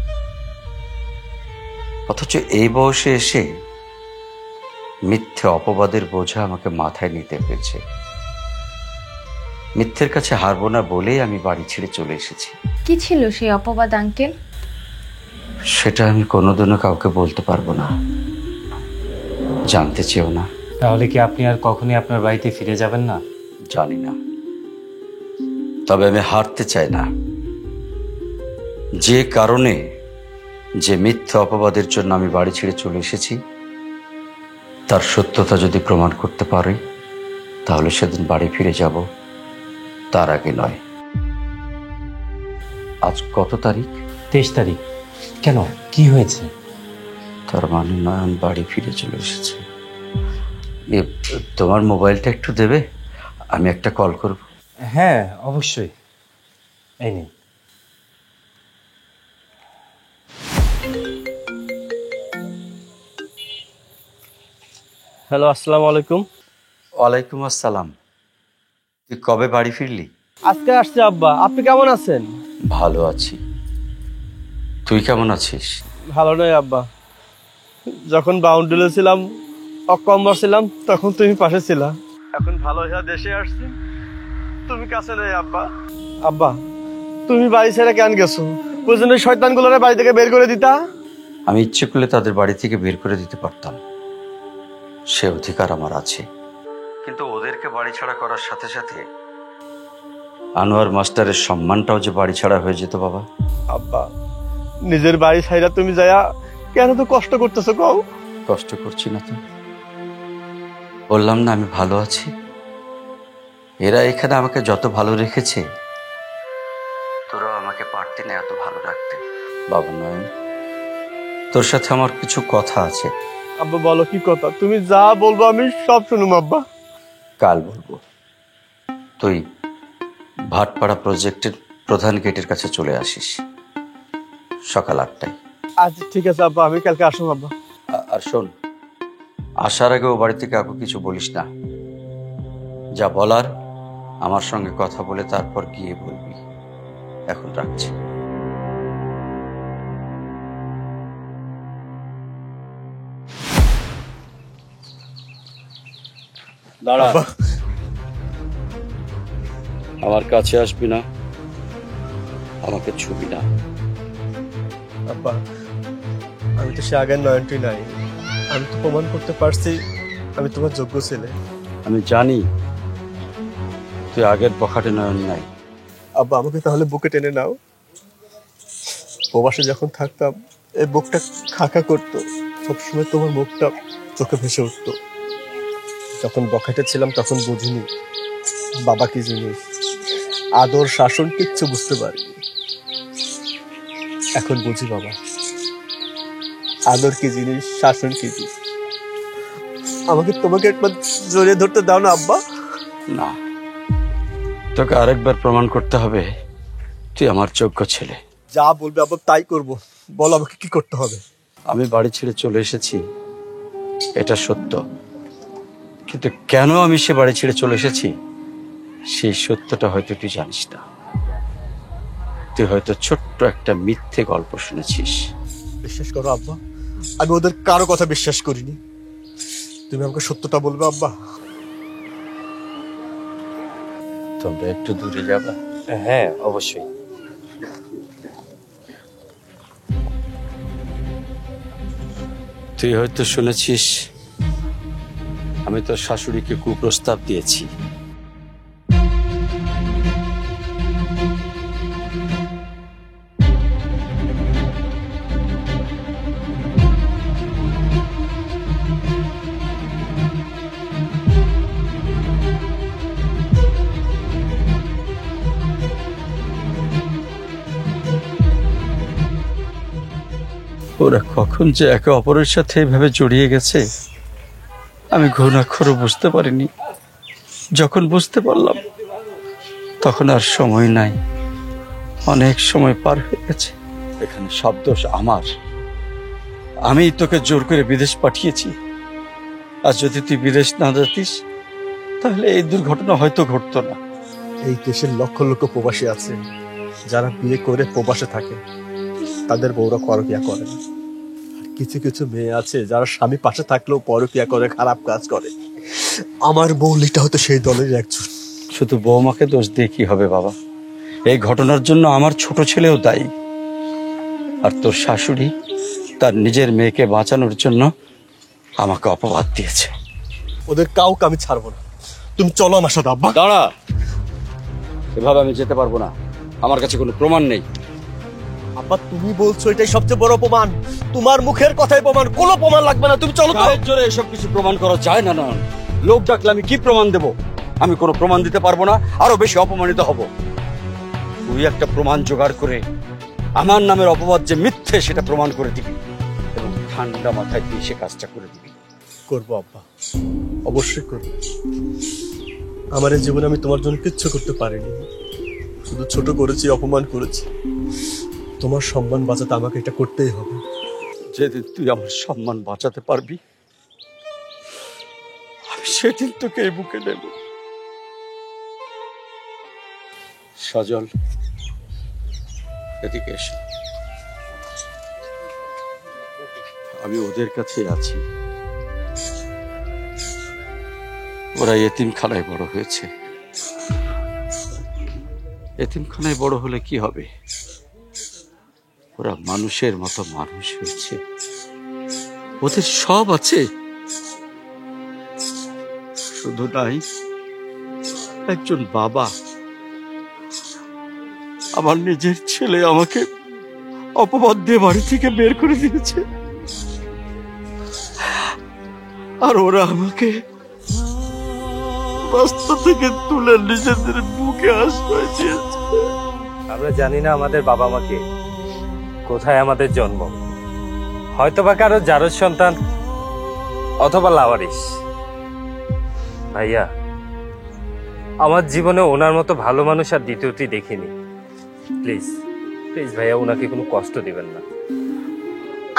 অথচ এই বয়সে এসে মিথ্যে অপবাদের বোঝা আমাকে মাথায় নিতে হয়েছে। মিথ্যের কাছে হারবো না বলেই আমি বাড়ি ছেড়ে চলে এসেছি। কি ছিল সেই অপবাদ আঙ্কেল? সেটা আমি কোনোদিনও কাউকে বলতে পারবো না, জানতে চেও না। তাহলে কি আপনি আর কখনই আপনার বাড়িতে ফিরে যাবেন না? জানি না, তবে আমি হারতে চাই না। যে কারণে, যে মিথ্যে অপবাদের জন্য আমি বাড়ি ছেড়ে চলে এসেছি, তার সত্যতা যদি প্রমাণ করতে পারি তাহলে সেদিন বাড়ি ফিরে যাব, তার আগে নয়। আজ কত তারিখ? 23 তারিখ। কেন, কি হয়েছে? তার মানে নয়ন বাড়ি ফিরে চলে এসেছে। তোমার মোবাইলটা একটু দেবে, আমি একটা কল করব। হ্যাঁ অবশ্যই, এই নিন। হ্যালো, আসসালামু আলাইকুম। ওয়ালাইকুম আসসালাম। তুই কবে বাড়ি ফিরলি? আজকে আসছে আব্বা। আপনি কেমন আছেন? ভালো আছি, তুই কেমন আছিস? ভালো নয় আব্বা। যখন বাউন্ডুলে ছিলাম, অকম্বর ছিলাম, তখন তুমি পাশে ছিলা। এখন ভালো হয়ে দেশে আসছি, তুমি কাছে নেই আব্বা। আব্বা, তুমি বাড়ি ছেড়ে কেন গেছো? বুঝলেন ওই শয়তানগুলোরে বাড়ি থেকে বের করে দিতা। আমি ইচ্ছে করলে তাদের বাড়ি থেকে বের করে দিতে পারতাম, সে অধিকার আমার আছে। কিন্তু ওদেরকে বাড়ি ছাড়া করার সাথে সাথে আনোয়ার মাস্টারের সম্মানটাও যে বাড়ি ছাড়া হয়ে যেত বাবা। আব্বা, নিজের বাড়ি ছাইরা তুমি যায়া কেন তো কষ্ট করতেছো কও? কষ্ট করছি না তো, বললাম না আমি ভালো আছি। এরা এখানে আমাকে যত ভালো রেখেছে, তোরাও আমাকে পারতি না এত ভালো রাখতে। বাবা নয়ন, তোর সাথে আমার কিছু কথা আছে। আব্বা বলো, কি কথা? তুমি যা বলবো আমি সব শুনুম আব্বা। কাল বলবো। তুই ভাটপাড়া প্রজেক্টের প্রধান গেটের কাছে চলে আসিস সকাল 8টায়। আচ্ছা ঠিক আছে আব্বা, আমি কালকে আসুন আব্বা। আর শোন, আসার আগে ও বাড়ি থেকে কাউকে কিছু বলিস না। যা বলার আমার সঙ্গে কথা বলে তারপর গিয়ে বলবি। এখন রাখছি। দাঁড়া, আমার কাছে আসবি না, আমাকে ছুবি না। আব্বা, আমি তো সে আগের নয়নটি নাই। আমি তো প্রমাণ করতে পারছি আমি তোমার যোগ্য ছেলে। আমি জানি তুই আগের পকেটে নয়ন নাই। আব্বা, আমাকে তাহলে বুকে টেনে নাও। প্রবাসে যখন থাকতাম এই বুকটা খাকা করতো, সবসময় তোমার মুখটা চোখে ভেসে উঠতো। যখন বখাটে ছিলাম তখন বুঝিনি বাবা কি জিনিস, আদর শাসন কিচ্ছু বুঝতে পারিনি। এখন বুঝি বাবা, আদর কি জিনিস, শাসন কি জিনিস। আমাকে তোমাকে একবার জড়িয়ে ধরতে দাও না আব্বা। না, তোকে আরেকবার প্রমাণ করতে হবে তুই আমার যোগ্য ছেলে। যা বলবে আব্বা তাই করব, বল আমাকে কি করতে হবে। আমি বাড়ি ছেড়ে চলে এসেছি, এটা সত্য, কিন্তু কেন আমি সে বাড়ি ছেড়ে চলে এসেছি সেই সত্যটা হয়তো তুই জানিস না। তুই হয়তো ছোট্ট একটা মিথ্যে গল্প শুনেছিস। বিশ্বাস করো আব্বা, আমি ওদের কারো কথা বিশ্বাস করিনি। তুমি আমাকে সত্যটা বলবে আব্বা। তোমরা একটু দূরে যাবা? হ্যাঁ, অবশ্যই। তুই হয়তো শুনেছিস আমি তোর শাশুড়িকে কুপ্রস্তাব দিয়েছি। ওরা কখন যে একে অপরের সাথে এভাবে জড়িয়ে গেছে আমি ঘুণাক্ষরও বুঝতে পারিনি। যখন বুঝতে পারলাম তখন আর সময় নাই, অনেক সময় পার হয়ে গেছে। এখানে সব দোষ আমার, আমি তোকে জোর করে বিদেশ পাঠিয়েছি। আর যদি তুই বিদেশ না যেতিস তাহলে এই দুর্ঘটনা হয়তো ঘটতো না। এই দেশের লক্ষ লক্ষ প্রবাসী আছে যারা বিয়ে করে প্রবাসে থাকে, তাদের বউরা পরকিয়া করে না। কিছু কিছু মেয়ে আছে যারা স্বামী পাশে থাকলেও পরকিয়া করে, খারাপ কাজ করে। আমার বউ লিটা হয়তো সেই দলের একজন। শুধু বৌমাকে দোষ দিয়ে কি হবে বাবা? এই ঘটনার জন্য আমার ছোট ছেলেও দায়ী। আর তোর শাশুড়ি তার নিজের মেয়েকে বাঁচানোর জন্য আমাকে অপবাদ দিয়েছে। ওদের কাউকে আমি ছাড়বো না। তুমি চলো আমার সাথে আব্বা। দাঁড়া, এভাবে আমি যেতে পারবো না, আমার কাছে কোনো প্রমাণ নেই। আব্বা তুমি বলছো এটাই সবচেয়ে বড় প্রমাণ, তোমার মুখের কথাই প্রমাণ, কোনো প্রমাণ লাগবে না। তুমি চলো তো। গায়ের জোরে এসব কিছু প্রমাণ করা যায় না। না, লোক ডাকলে আমি কি প্রমাণ দেব? আমি কোনো প্রমাণ দিতে পারবো না, আরো বেশি অপমানিত হব। তুই একটা প্রমাণ জোগাড় করে আমার নামের অপবাদ যে মিথ্যে সেটা প্রমাণ করে দিবি এবং ঠান্ডা মাথায় তুই সে কাজটা করে দিবি। করবো আব্বা, অবশ্যই করবো। আমার এই জীবনে আমি তোমার জন্য কিচ্ছু করতে পারিনি, শুধু ছোট করেছি, অপমান করেছি। তোমার সম্মান বাঁচাতে আমাকে এটা করতেই হবে। যেদিন তুই আমার সম্মান বাঁচাতে পারবি আমি সেদিন তোকে এই বুকে নেব। সজল, এদিকে এসো। আমি ওদের কাছে আছি, ওরা এতিমখানায় বড় হয়েছে। এতিমখানায় বড় হলে কি হবে? ওরা মানুষের মতো মানুষ হয়েছে, ওদের সব আছে, শুধু নাই একজন বাবা। আমার নিজের ছেলে আমাকে অপবাদ দিয়ে বাড়ি থেকে বের করে দিয়েছে, আর ওরা আমাকে রাস্তা থেকে তুলে নিজেদের বুকে আশ্রয় দিয়েছে। আমরা জানি না আমাদের বাবা মাকে, কোথায় আমাদের জন্ম, হয়তোবা কারো জারজ সন্তান অথবা লাওয়ারিস। ভাইয়া, আমার জীবনে ওনার মতো ভালো মানুষ আর দ্বিতীয়টি দেখিনি। প্লিজ প্লিজ ভাইয়া, ওনাকে কোনো কষ্ট দিবেন না।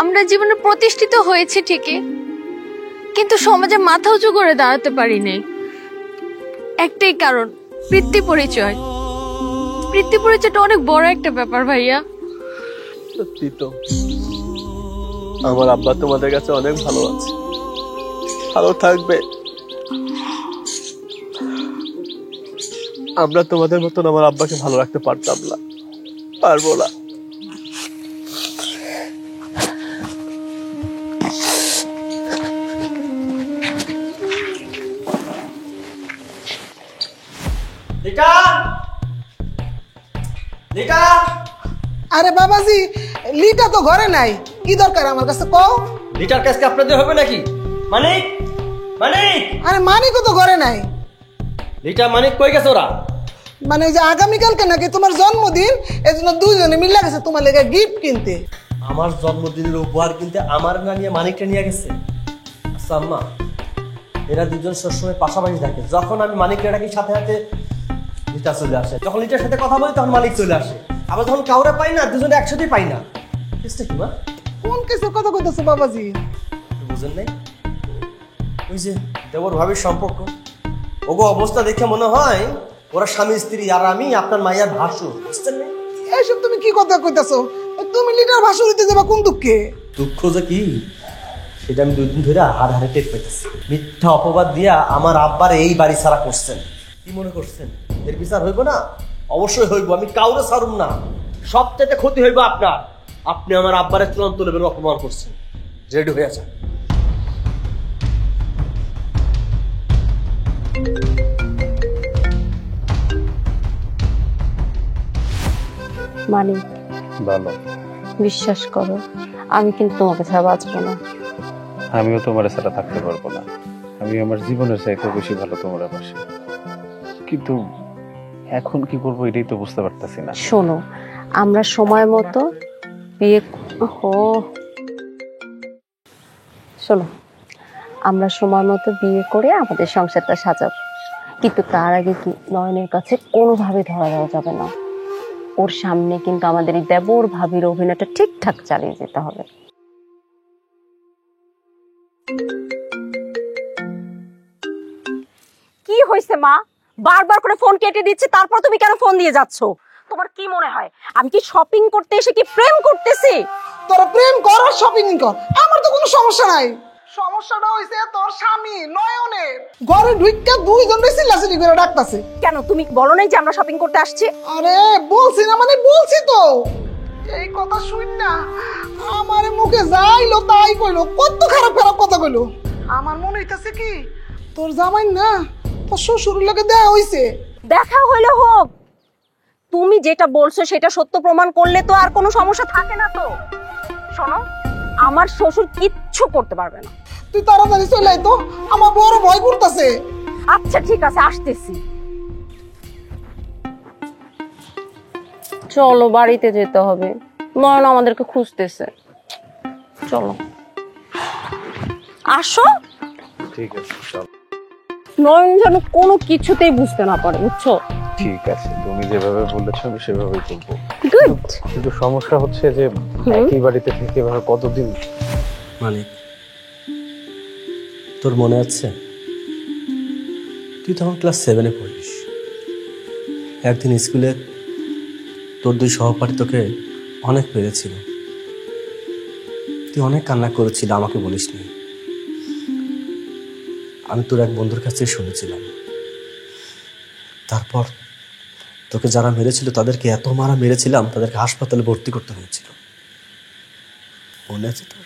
আমরা জীবনে প্রতিষ্ঠিত হয়েছে ঠিকই, কিন্তু সমাজে মাথা উঁচু করে দাঁড়াতে পারিনি। একটাই কারণ, বৃত্তি পরিচয়। বৃত্তি পরিচয়টা অনেক বড় একটা ব্যাপার ভাইয়া। সত্যি তো, আমার আব্বা তোমাদের কাছে অনেক ভালো আছে, ভালো থাকবে। আমরা তোমাদের মতন আমার আব্বাকে ভালো রাখতে পারতাম না, পারবো না। আরে বাবাজি, লিটা তো ঘরে নাই, কি দরকার আমার কাছে কও। লিটার কাজকে আপনাদের হবে নাকি? মানে মানিক, আরে মানিকও তো ঘরে নাই। লিটা মানিক কই গেছে ওরা? মানে ওই যে আগামীকালকে নাকি তোমার জন্মদিন, এই জন্য দুইজনে মিলে গেছে তোমার লেগে গিফট কিনতে। আমার জন্মদিনের উপহার কিনতে আমার না নিয়ে মানিকটা নিয়ে গেছে? আচ্ছা আম্মা, এরা দুজন সবসময় পাশাপাশি থাকে। যখন আমি মানিককে ডাকি সাথে সাথে লিটা চলে আসে, যখন লিটার সাথে কথা বলি তখন মানিক চলে আসে, আবার যখন কাউরে পাই না দুজনে একসাথেই পাই না। কেসটা কি মা? কোন কেসের কথা কইতাছো বাবাজি? বুঝেন নাই? ওই যে দেবর ভাবির সম্পর্ক, ওগো অবস্থা দেখে মনে হয় ওরা স্বামী স্ত্রী, আর আমি আপনার মায়ের ভাসুর। বুঝছেন না? এইসব তুমি কি কথা কইতাছো? তুমি লিটার ভাষণ দিতে যাবা কোন দুঃখে? দুঃখ যে কি সেটা আমি 2 দিন ধরে হাড় হাড়ে টের পাইতেছি। মিথ্যা অপবাদ দিয়া আমার আব্বার এই বাড়ি ছাড়া করছেন। কি মনে করছেন এর বিচার হইব না? অবশ্যই হইব, আমি কাউরে ছাড়ুম না। সবচেয়ে ক্ষতি হইব আপনার। আপনি আমার আব্বারে চূড়ান্ত লেভেলে অপমান করছেন। রেডি হয়ে আছে? মানিক, ভালো। বিশ্বাস করো, আমি কিন্তু তোমাকে ছাড়া বাঁচবো না। আমিও তোমার ছাড়া থাকতে পারবো না। আমি আমার জীবনের চাইতে বেশি ভালো তোমার পাশে, কিন্তু এখন কি করবো এটাই তো বুঝতে পারতেছি না। শোনো, আমরা সময় মতো বিয়ে শোনো, আমরা সময় মতো বিয়ে করে আমাদের সংসারটা সাজাবো, কিন্তু তার আগে কি নয়নের কাছে কোনোভাবে ধরা দেওয়া যাবে না। ওর সামনে কিন্তু আমাদের এই দেবর ভাবির অভিনয়টা ঠিকঠাক চালিয়ে যেতে হবে। কি হয়েছে মা? বারবার করে ফোন কেটে দিচ্ছে, তারপর তুমি কেন ফোন দিয়ে যাচ্ছ? তোমার কি মনে হয় আমি কি শপিং করতে এসে কি প্রেম করতেছি? তোরা প্রেম কর আর শপিং কর, আমার তো কোনো সমস্যা নাই। সমস্যাটা হইছে তোর স্বামী নয়নের। ঘরে ঢুইকা দুইজন চিল্লাচিল্লি করে ডাকতাছে। কেন তুমি বলো নাই যে আমরা শপিং করতে আসছি? আরে বলছি না, মানে বলছি তো। এই কথা শুন না, আমার মুখে যাইলো তাই কইলো, কত খারাপ খারাপ কথা কইলো। আমার মনে হইতাছে কি তোর জামাই না তোর শ্বশুরের লগে দেয়া হইছে। দেখা হইলে হোক, তুমি যেটা বলছো সেটা সত্য প্রমাণ করলে তো আর কোনো সমস্যা থাকে না তো। শোনো, আমার শ্বশুর কিচ্ছু করতে পারবে না। তুই তাড়াতাড়ি চলে আয় তো, আমার বড় ভয় করতেছে। আচ্ছা ঠিক আছে, আসতেছি। চলো, বাড়িতে যেতে হবে, নয়ন আমাদেরকে খুঁজতেছে। চলো আসো। ঠিক আছে, চল। নয়ন যেন কোনো কিছুতেই বুঝতে না পারে, বুঝছো? ঠিক আছে, তুমি যেভাবে বলেছো আমি সেভাবেই করবো। গুড। কিন্তু সমস্যা হচ্ছে যে একই বাড়িতে থেকে এভাবে কতদিন। মানিক, তোর মনে আছে তুই তখন ক্লাস 7-এ পড়িস। একদিন স্কুলে তোর 2 সহপাঠী তোকে অনেক পেরেছিল, তুই অনেক কান্না করেছিল, আমাকে বলিসনি। আমি তোর এক বন্ধুর কাছে শুনেছিলাম। তারপর তোকে যারা মেরেছিল তাদেরকে এত মারা মেরেছিলাম, তাদেরকে হাসপাতালে ভর্তি করতে হয়েছিল। মনে আছে তোর?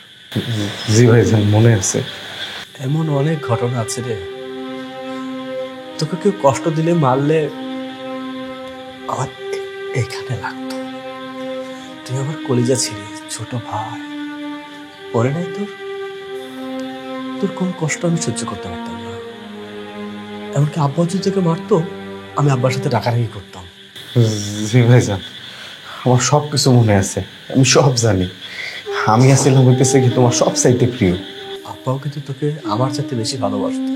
জি ভাইজান, মনে আছে। এমন অনেক ঘটনা আছে রে, তোকে কেউ কষ্ট দিলে মারলে আমার এখানে লাগতো। তুই আমার কলিজা ছিলি, ছোট ভাই। পরে নাই তোর? তোর কোন কষ্ট আমি সহ্য করতে পারতাম না। এমনকি আব্বা যদি তোকে মারতো, আমি আব্বার সাথে ডাকাডাকি করতাম। জি ভাইজান, আমার সব কিছু মনে আছে, আমি সব জানি। আমি আসছিলাম হইতেছে কি তোমার সব চাইতে প্রিয়। আব্বাও কিন্তু তোকে আমার চাইতে বেশি ভালোবাসত,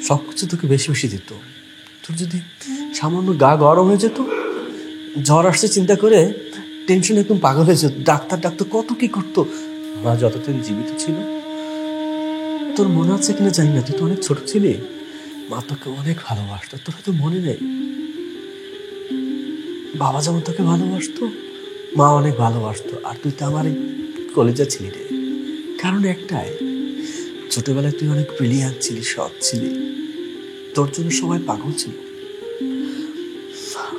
সব কিছু তোকে বেশি বেশি দিত। তোর যদি সামান্য গা গরম হয়ে যেত, জ্বর আসছে চিন্তা করে টেনশন একদম পাগল হয়ে যেত, ডাক্তার ডাক্তার কত কি করতো। মা যতদিন জীবিত ছিল, তোর মনে আছে কিনা জানি না, তুই তো অনেক ছোট ছিলি, মা তোকে অনেক ভালোবাসতো। তোর হয়তো মনে নেই, বাবা যেমন তোকে ভালোবাসতো, মা অনেক ভালোবাসতো। আর তুই তো আমার এই কলেজে ছিলি রে। কারণ একটাই, ছোটবেলায় তুই অনেক ব্রিলিয়ান্ট ছিলি, সৎ ছিলি, তোর জন্য সবাই পাগল ছিল।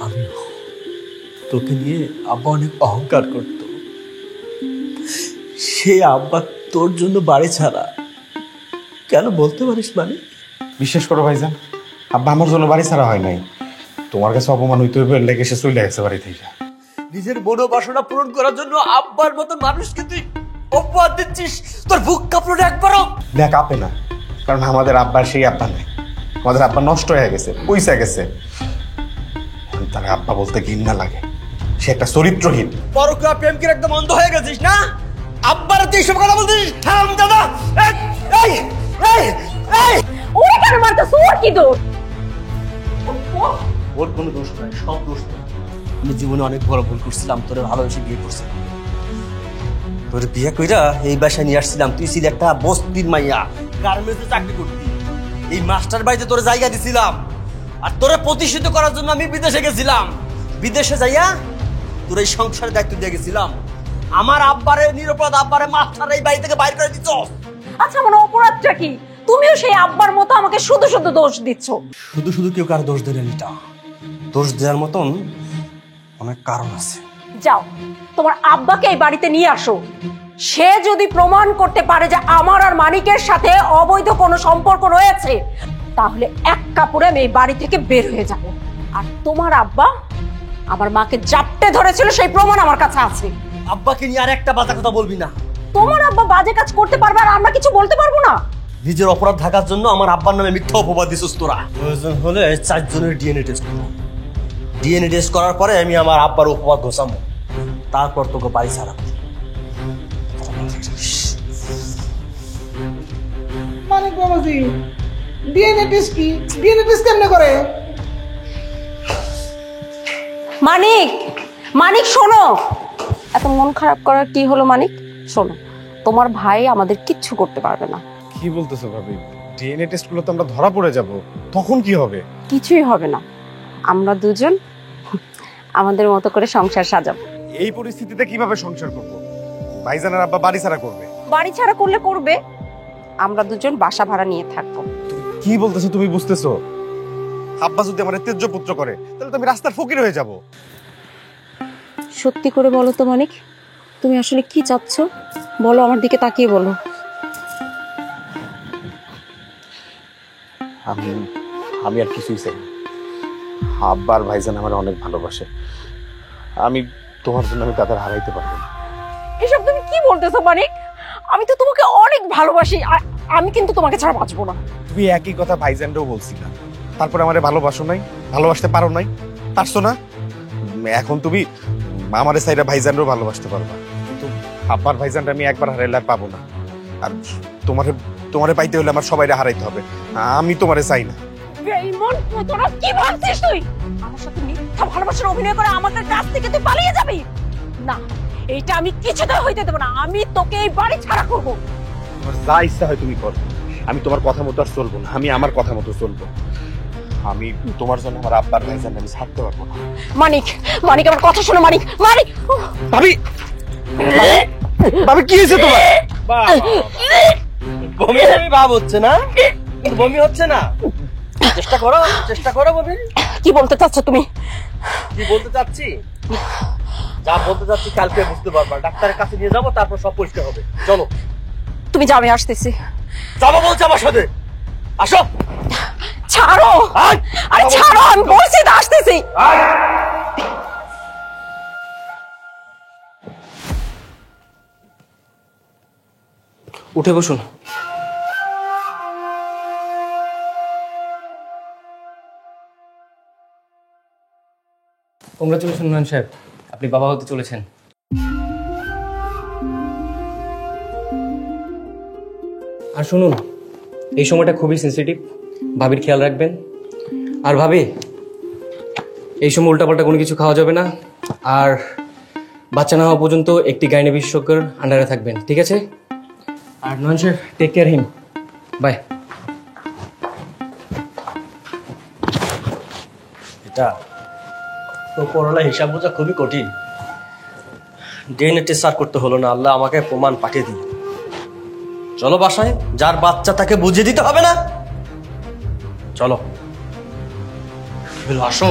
আমিও। তোকে নিয়ে আব্বা অনেক অহংকার করত। সে আব্বা তোর জন্য বাড়ি ছাড়া। কেন বলতে পারিস? মানে বিশ্বাস করো ভাইজান, আব্বা আমার জন্য বাড়ি ছাড়া হয় নাই। তোমার কাছে অপমান হইতে হইবে, লেগে সে চলে গেছে বাড়ি থেকে। নিজের মনোবাসনা পূরণ করার জন্য আব্বার মতো মানুষকে তুই অপবাদ দিচ্ছিস? তোর বুক কাঁপলো না একবারও? দেখ আপে না, কারণ আমাদের আব্বার সেই আব্বা নেই, আমাদের আব্বা নষ্ট হয়ে গেছে, পয়সা গেছে। তার আব্বা বলতে ঘৃণা লাগে, সে একটা চরিত্রহীন। পরকীয়া প্রেম কি একদম অন্ধ হয়ে গেছিস না? আব্বার তুই এইসব কথা বলছিস? দাদা ওরে কেন মারতেছ? ওর কি দোষ? ওর কোনো দোষ নাই, সব দোষ তোর। আমি জীবনে অনেক বড় ভুল করছিলাম, তোরে ভালোবেসে বিয়ে করছিলাম। তোর বিয়ে কইরা এই বাসায় নিয়ে আসছিলাম, তুই ছিলি একটা বস্তির মাইয়া, গার্মেন্টসে চাকরি করতি। এই মাস্টার বাড়িতে তোর জায়গা দিছিলাম, আর তোরে প্রতিষ্ঠিত করার জন্য আমি বিদেশে গেছিলাম। বিদেশে যাইয়া তোর এই সংসারের দায়িত্ব দিয়ে গেছিলাম। আমার আব্বারে নিরপরাধ আব্বারে মাস্টার এই বাড়ি থেকে বাইর করে দিচ্ছ। আচ্ছা আমার অপরাধটা কি? তুমিও সেই আব্বার মতো আমাকে শুধু শুধু দোষ দিচ্ছ। শুধু শুধু কেউ কার দোষ দেয় নিটা, দোষ দেওয়ার মতন অনেক কারণ আছে। যাও তোমার আব্বাকে এই বাড়িতে নিয়ে আসো। সে যদি প্রমাণ করতে পারে যে আমার আর মানিকের সাথে অবৈধ কোনো সম্পর্ক রয়েছে, তাহলে এক কাপড়ে আমি এই বাড়ি থেকে বের হয়ে যাব। আর তোমার আব্বা আমার মাকে জাপটে ধরেছিল, সেই প্রমাণ আমার কাছে আছে। আব্বাকে নিয়ে আর একটা বাজে কথা বলবি না। তোমার আব্বা বাজে কাজ করতে পারবে আর আমরা কিছু বলতে পারবো না? নিজের অপরাধ ঢাকার জন্য আমার আব্বার নামে মিথ্যা অপবাদ দিছিস তোরা। প্রয়োজন হলে 4 জনের ডিএনএ টেস্ট করবো। ডিএনএ টেস্ট করার পরে আমি আমার আব্বার অপবাদ ঘোষাবো, তারপর তোকে বাড়ি ছাড়াবো। মানিক বাবাজি, ডিএনএ টেস্ট কি? ডিএনএ টেস্ট কেমনে করে? মানিক, মানিক শোনো। এত মন খারাপ করার কি হলো মানিক? শোনো, তোমার ভাই আমাদের কিচ্ছু করতে পারবে না। কি বলতেছো ভাবি? ডিএনএ টেস্ট করলে তো আমরা ধরা পড়ে যাব, তখন কি হবে? কিছুই হবে না, আমরা দুজন আমাদের মতো করে সংসার সাজাবো। এই পরিস্থিতিতে কিভাবে সংসার করব? ভাইজানের আব্বা বাড়ি ছাড়া করবে। বাড়ি ছাড়া করলে করবে, আমরা দুজন বাসা ভাড়া নিয়ে থাকবো। কি বলতেছো তুমি? বুঝতেছো? আব্বা যদি আমার তেজ্য পুত্র করে, তাহলে তো আমি রাস্তার ফকির হয়ে যাব। সত্যি করে বলো তো মানিক, তুমি আসলে কি চাচ্ছ? বলো, আমার দিকে তাকিয়ে বলো। আমি আর কিছুই চাই না। আব্বা আর ভাইজান আমার অনেক ভালোবাসে, আমি তোমার জন্য আমি তাদের হারাইতে পারবো না। এসব তুমি কি বলতেছো মানিক? আমি তো তোমাকে অনেক ভালোবাসি, আর আমি কিন্তু তোমাকে ছাড়া বাঁচবো না। তুমি একই কথা ভাইজানকেও বলছিলা, তারপরে আমারে ভালোবাসো নাই, ভালোবাসতে পারো নাই, পারছো না। এখন তুমি আমারে সাইডা ভাইজানও ভালোবাসতে পারবা, কিন্তু আব্বার ভাইজানটা আমি একবার হারাইলে আর পাবো না। আর তোমারে পাইতে হলে আমার সবাইরে হারাইতে হবে, আমি তোমারে চাই না। বেঈমান পুতরা, কি ভাবছিস তুই? আমার সাথে মিথ্যা ভালোবাসার অভিনয় করে আমাদের কাছ থেকে তুই পালিয়ে যাবি? না, এইটা আমি কিছুতেই হইতে দেব না। আমি তোকে এই বাড়ি ছাড়া করব। তোমার যা ইচ্ছা হয় তুমি করো, আমি তোমার কথা মতো আর চলবো না, আমি আমার কথা মতো চলবো। আমি তোমার জন্য আমার আব্বার ভাইজান আমি ছাড়তে পারবো না। মানিক, মানিক আমার কথা শোনো। মানিক, মানিক। ভাবি, ভাবি কি হয়েছে তোমার? বমি ভাব হচ্ছে না? বমি হচ্ছে না? চেষ্টা করো বমি। কি বলতে চাচ্ছ তুমি? কি বলতে চাচ্ছি? যা বলতে চাচ্ছি কালকে বুঝতে পারবা। ডাক্তারের কাছে নিয়ে যাবো, তারপর সব পরিষ্কার হবে। চলো। তুমি যাও, আমি আসতেছি। যাবো বলছে আমার সাথে, আসো। ছাড়ো, আরে ছাড়ো, আমি বলছি তো আসতেছি। উঠে বসুন। কংগ্রাচুলেশন নয়ন সাহেব, আপনি বাবা হতে চলেছেন। আর শুনুন, এই সময়টা খুবই সেন্সিটিভ, ভাবির খেয়াল রাখবেন। আর ভাবি, এই সময় উল্টাপাল্টা কোনো কিছু খাওয়া যাবে না, আর বাচ্চা না হওয়া পর্যন্ত একটি গাইনি বিশেষজ্ঞের আন্ডারে থাকবেন, ঠিক আছে? আর নয়ন সাহেব, টেক কেয়ার হিম। বাই। এটা তো করোনা হিসাব বোঝা খুবই কঠিন। ডিএনএ টেস্ট আর করতে হলো না, আল্লাহ আমাকে প্রমাণ পাঠিয়ে দিল। চলো বাসায়, যার বাচ্চা তাকে বুঝিয়ে দিতে হবে না? চলো আসো।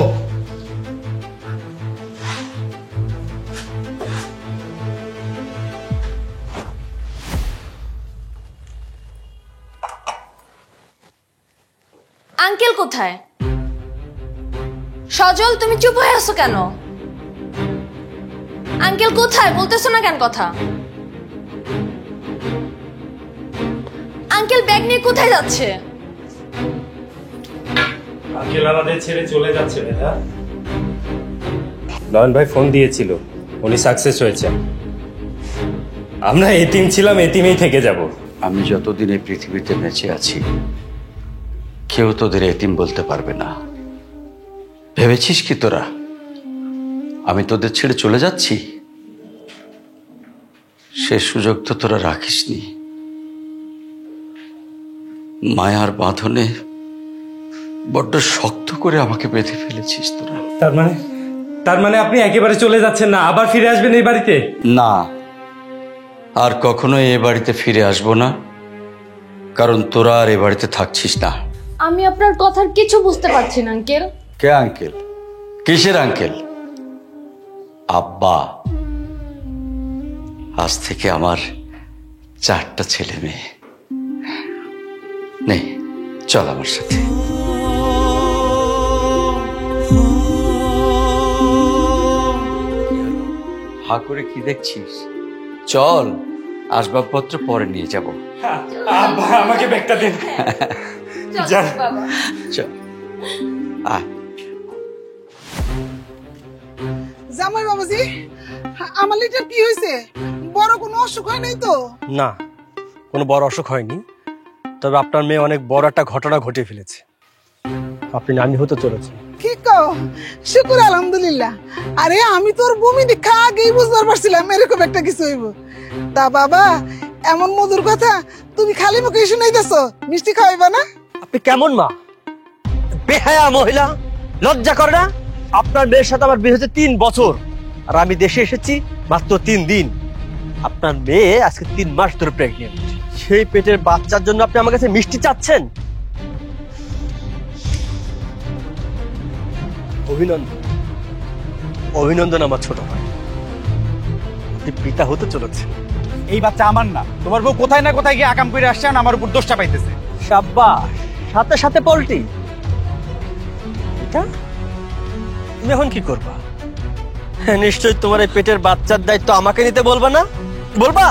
আঙ্কেল কোথায়? সজল, তুমি চুপ হয়ে আছো কেন? আঙ্কেল কোথায়? বলতেছো না কেন কথা? আঙ্কেল ব্যাগ নিয়ে কোথায় যাচ্ছে? আঙ্কেল আমাদের ছেড়ে চলে যাচ্ছে দাদা। নয়ন ভাই ফোন দিয়েছিল, উনি সাকসেস হয়েছেন। আমরা এতিম ছিলাম, এতিমেই থেকে যাব। আমি যতদিন এই পৃথিবীতে বেঁচে আছি কেউ তোদের এতিম বলতে পারবে না। ভেবেছিস কি তোরা আমি তোদের ছেড়ে চলে যাচ্ছি? সে সুযোগ তো তোরা রাখিসনি। মায়ার বাঁধনে বড্ড শক্ত করে আমাকে বেঁধে ফেলেছিস তোরা। তার মানে আপনি একেবারে চলে যাচ্ছেন না, আবার ফিরে আসবেন এই বাড়িতে? না, আর কখনো এ বাড়িতে ফিরে আসবো না, কারণ তোরা আর এ বাড়িতে থাকছিস না। আমি আপনার কথার কিছু বুঝতে পারছি না আঙ্কেল। কে আঙ্কেল? কিসের আঙ্কেল? আব্বা। আজ থেকে আমার 4টা ছেলে মেয়ে। নে চল আমার সাথে। হা করে কি দেখছিস? চল, আসবাবপত্র পরে নিয়ে যাব। আব্বা আমাকে ব্যাগটা দিন। চল আয়। জামাই বাবাজি, আমার লিটার কি হয়েছে? বড় কোনো অসুখ হয় নাই তো? না, কোনো বড় অসুখ হয়নি, তবে আপনার মেয়ে অনেক বড় একটা ঘটনা ঘটিয়ে ফেলেছে। আপনি নানি হতে চলেছে। কি কও? শুকুর আলহামদুলিল্লাহ। আরে আমি তোর বমি দেখা আগেই বুঝবার পারছিলাম এরকম একটা কিছু হইব। তা বাবা, এমন মধুর কথা তুমি খালি মুখে শুনাইতেছ, মিষ্টি খাওয়াইবা না? আপনি কেমন মা? বেহায়া মহিলা, লজ্জা করে না? আপনার মেয়ের সাথে আমার বিয়ে হয়েছে 3 বছর, আর আমি দেশে এসেছি মাত্র 3 দিন। আপনার মেয়ে আজকে 3 মাস ধরে প্রেগনেন্ট। সেই পেটের বাচ্চার জন্য আপনি আমার কাছে মিষ্টি চাচ্ছেন? অভিনন্দন, অভিনন্দন আমার ছোট ভাই, আপনি পিতা হতে চলেছেন। এই বাচ্চা আমার না, তোমার বউ কোথায় না কোথায় গিয়ে আকাম করে আসছে, আর আমার উপর দোষটা পাইতেছে। সাব্বাস, সাথে সাথে পল্টি। এটা তুমি এখন কি করবা? নিশ্চয়ই তোমার এই পেটের বাচ্চার দায়িত্ব আমাকে নিতে বলবা না? বলবা?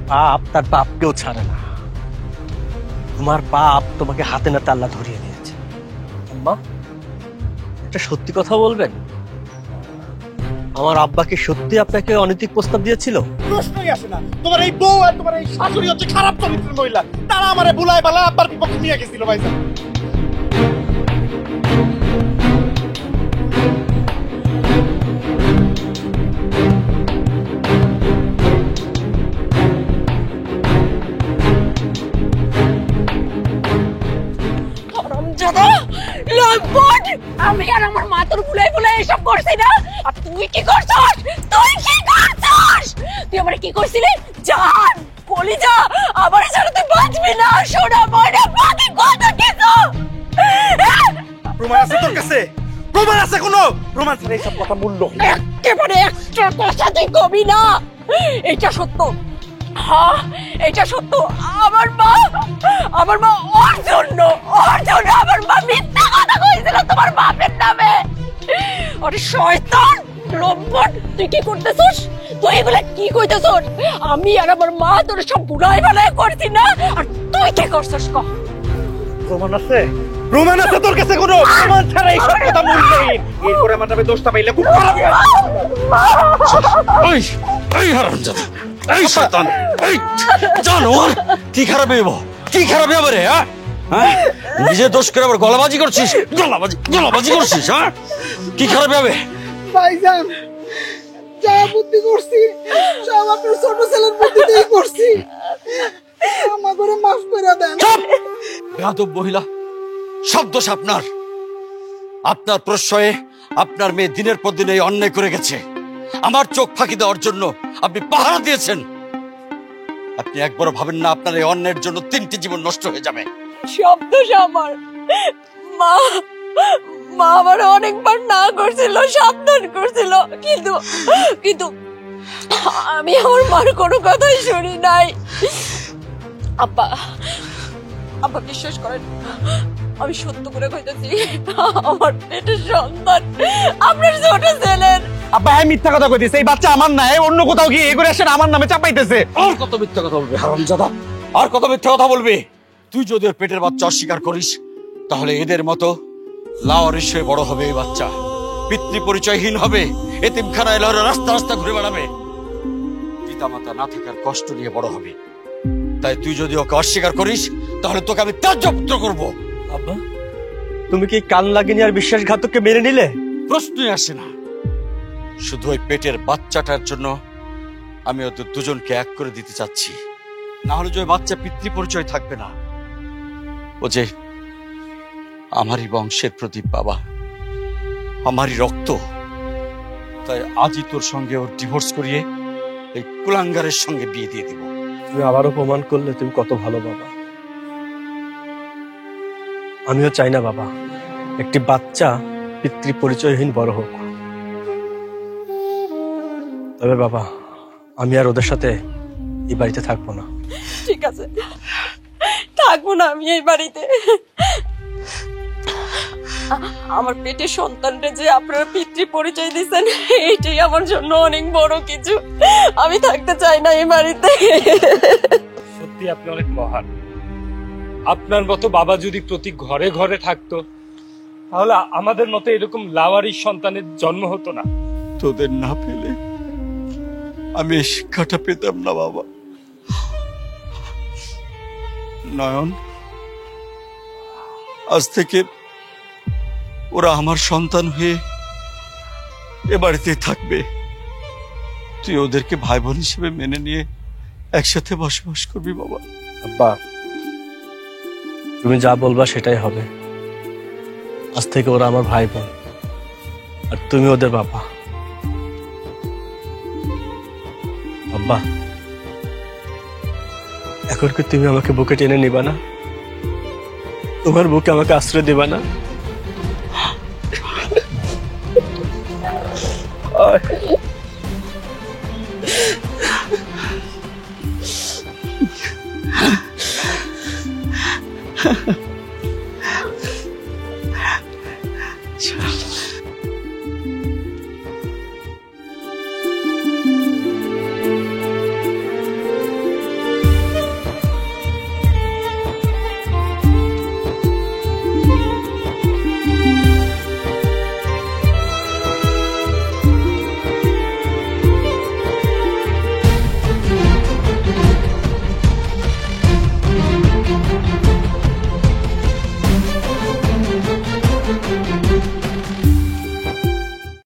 পাপ তার বাপকেও ছাড়ে না। তোমার বাপ তোমাকে হাতে নাতে আল্লাহ ধরিয়ে দিয়েছে। আম্মা, একটা সত্যি কথা বলবেন, আমার আব্বা কি সত্যি আপনাকে অনৈতিক প্রস্তাব দিয়েছিল? প্রশ্নই আসে না। তোমার এই বউ আর তোমার এই শাশুড়ি হচ্ছে খারাপ চরিত্রের মহিলা। তারা আমারে বুলায় বালা আব্বার বিপক্ষে নিয়ে গেছিল ভাইজান। আমি আর আমার মা তোর ভুলাই ভুলাই এসব করছি না, আর তুই কি করছস? তুই কি করছস? তুই আমারে কি করছিলি? জান কলিজা, আমারে ছাড়া তুই বাঁচবি না। সোনা ময়না বাকি কত কিছু। প্রমাণ আছে তোর কাছে? প্রমাণ আছে কোনো? প্রমাণ ছাড়া এইসব কথা মূল্য। একেবারে একটা কথা তুই কবি না। এটা সত্য, হ্যাঁ এটা সত্য। আমার মা ওর জন্য আমার মা মিথ্যা কথা কইছিল তোমার বাপের নামে। আরে শয়তান লম্পট, তুই কি করতেছস? তুই এগুলা কি কইতেছস? আমি আর আমার মা তোর সব বুড়াই বালাই করছি না, আর তুই কি করছস? ক প্রমাণ আছে? প্রমাণ আছে তোর কাছে কোনো? প্রমাণ ছাড়া এইসব কথা মূল্যহীন। এরপরে আমার নামে দোষটা পাইলে খুব খারাপ হবে। ওই এই হারামজাদা, এই শয়তান, এই জানোয়ার, কি খারাপ হইব? কি খারাপ হবে রে? হ্যাঁ, নিজে দোষ করে আবার গলাবাজি করছিস? গলাবাজি করছিস? হ্যাঁ, কি খারাপ হবে? ভাইজান, যা বুদ্ধি করছি সব আপনার ছোট ছেলের বুদ্ধিতেই করছি। আমার করে মাফ করে দেন। চুপ! বেয়াদব মহিলা, সব দোষ আপনার। আপনার প্রশ্রয়ে আপনার মেয়ে দিনের পর দিন এই অন্যায় করে গেছে। আমার চোখ ফাঁকি দেওয়ার জন্য আপনি পাহারা দিয়েছেন। আপনি একবারও ভাবেন না আপনার এই অন্যায়ের জন্য 3টি জীবন নষ্ট হয়ে যাবে। সব দোষ আমার। মা আমার অনেকবার না করছিল, সাবধান করছিল, কিন্তু আমি আমার মার কোনো কথাই শুনি নাই। আব্বা বিশ্বাস করেন, আমি সত্য করে কইতেছি, আমার পেটের সন্তান আপনার ছোট ছেলের। আব্বা হ্যাঁ মিথ্যা কথা কইতেছে, এই বাচ্চা আমার না, অন্য কোথাও গিয়ে এগুলো এসে আমার নামে চাপাইতেছে। আর কত মিথ্যা কথা বলবি হারামজাদা, আর কত মিথ্যা কথা বলবি? তুই যদি ওর পেটের বাচ্চা অস্বীকার করিস তাহলে এদের মতো লাওয়ারিস হয়ে বড় হবে এই বাচ্চা, পিতৃ পরিচয়হীন হবে, এতিমখানায় লহরে রাস্তা রাস্তা ঘুরে বেড়াবে, পিতামাতা না থাকার কষ্ট নিয়ে বড় হবে। তাই তুই যদি ওকে অস্বীকার করিস তাহলে তোকে আমি ত্যায্যপুত্র করবো। আব্বা তুমি কি কান লাগেনি আর বিশ্বাসঘাতককে মেনে নিলে? প্রশ্নই আসে না। শুধু ওই পেটের বাচ্চাটার জন্য আমি ওদের দুজনকে এক করে দিতে চাচ্ছি, না হলে যে ওই বাচ্চা পিতৃ পরিচয় থাকবে না। ও যে আমারই বংশের প্রদীপ বাবা, আমারই রক্ত, তাই আজই তোর সঙ্গে ওর ডিভোর্স করিয়ে এই কুলাঙ্গারের সঙ্গে বিয়ে দিয়ে দিব। তুমি আবারও প্রমাণ করলে তুমি কত ভালো বাবা। আমিও চাই না বাবা একটি বাচ্চা পিতৃ পরিচয়হীন বড় হোক। তবে বাবা আমি আর ওদের সাথে এই বাড়িতে থাকবো না। ঠিক আছে, থাকবো না আমি এই বাড়িতে। আমার পেটের সন্তানটা যে আপনারা পিতৃ পরিচয় দিচ্ছেন, এইটাই আমার জন্য অনেক বড় কিছু। আমি থাকতে চাই না এই বাড়িতে। সত্যি আপনি অনেক মহান। আপনার মতো বাবা যদি প্রতি ঘরে ঘরে থাকতো তাহলে আমাদের মতো এরকম লাওয়ারিস সন্তানের জন্ম হতো না। তোদের না পেলে আমি এই শিক্ষাটা পেতাম না বাবা। নয়ন, আজ থেকে ওরা আমার সন্তান হয়ে এ বাড়িতে থাকবে। তুই ওদেরকে ভাই বোন হিসেবে মেনে নিয়ে একসাথে বসবাস করবি বাবা। আব্বা তুমি যা বলবা সেটাই হবে। আজ থেকে ওরা আমার ভাই বোন আর তুমি ওদের বাবা। আব্বা এখন কি তুমি আমাকে বুকে টেনে নিবা না? তোমার বুকে আমাকে আশ্রয় দিবা না? Ha ha.